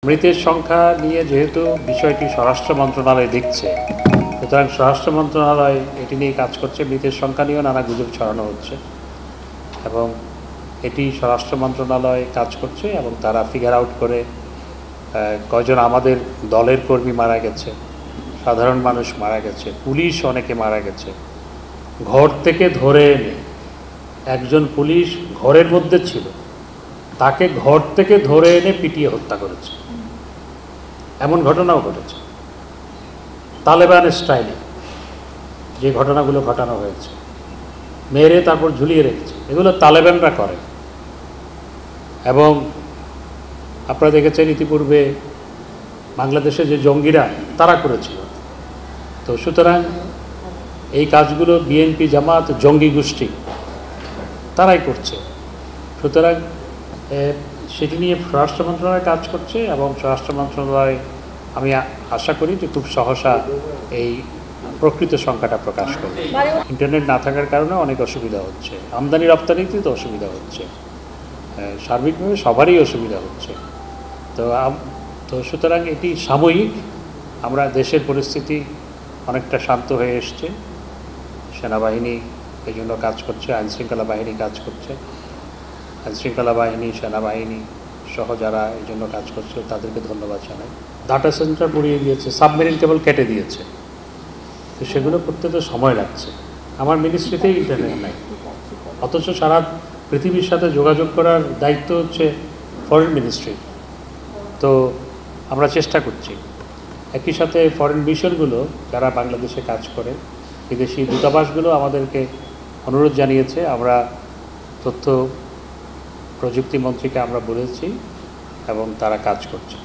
মৃতের সংখ্যা নিয়ে যেহেতু বিষয়টি স্বরাষ্ট্র মন্ত্রণালয় দেখছে, সুতরাং স্বরাষ্ট্র মন্ত্রণালয় এটি নিয়ে কাজ করছে। মৃতের সংখ্যা নিয়েও নানা গুজব ছড়ানো হচ্ছে এবং এটি স্বরাষ্ট্র মন্ত্রণালয় কাজ করছে এবং তারা ফিগার আউট করে কয়জন আমাদের দলের কর্মী মারা গেছে, সাধারণ মানুষ মারা গেছে, পুলিশ অনেকে মারা গেছে। ঘর থেকে ধরে এনে, একজন পুলিশ ঘরের মধ্যে ছিল, তাকে ঘর থেকে ধরে এনে পিটিয়ে হত্যা করেছে, এমন ঘটনাও ঘটেছে। তালেবানের স্টাইলে যে ঘটনাগুলো ঘটানো হয়েছে, মেরে তারপর ঝুলিয়ে রেখেছে, এগুলো তালেবানরা করে। এবং আপনারা দেখেছেন ইতিপূর্বে বাংলাদেশে যে জঙ্গিরা তারা করেছিল। তো সুতরাং এই কাজগুলো বিএনপি জামাত জঙ্গি গোষ্ঠী তারাই করছে। সুতরাং সেটি নিয়ে স্বরাষ্ট্র মন্ত্রণালয় কাজ করছে এবং স্বরাষ্ট্র মন্ত্রণালয় আমি আশা করি যে খুব সহসা এই প্রকৃত সংখ্যাটা প্রকাশ করবে। ইন্টারনেট না থাকার কারণে অনেক অসুবিধা হচ্ছে, আমদানি রপ্তানিতে তো অসুবিধা হচ্ছে, সার্বিকভাবে সবারই অসুবিধা হচ্ছে। তো সুতরাং এটি সাময়িক। আমরা দেশের পরিস্থিতি অনেকটা শান্ত হয়ে এসছে, সেনাবাহিনী এই জন্য কাজ করছে, আইনশৃঙ্খলা বাহিনী কাজ করছে, আইনশৃঙ্খলা বাহিনী সেনাবাহিনী সহ যারা এই জন্য কাজ করছে তাদেরকে ধন্যবাদ জানাই। ডাটা সেন্টার পুড়িয়ে দিয়েছে, সাবমেরিন কেবল কেটে দিয়েছে, তো সেগুলো করতে তো সময় লাগছে। আমার মিনিস্ট্রিতেই ইন্টারনেট নাই, অথচ সারা পৃথিবীর সাথে যোগাযোগ করার দায়িত্ব হচ্ছে ফরেন মিনিস্ট্রি। তো আমরা চেষ্টা করছি। একই সাথে ফরেন মিশনগুলো যারা বাংলাদেশে কাজ করে, বিদেশি দূতাবাসগুলো আমাদেরকে অনুরোধ জানিয়েছে, আমরা তথ্য প্রযুক্তি মন্ত্রীকে আমরা বলেছি এবং তারা কাজ করছে।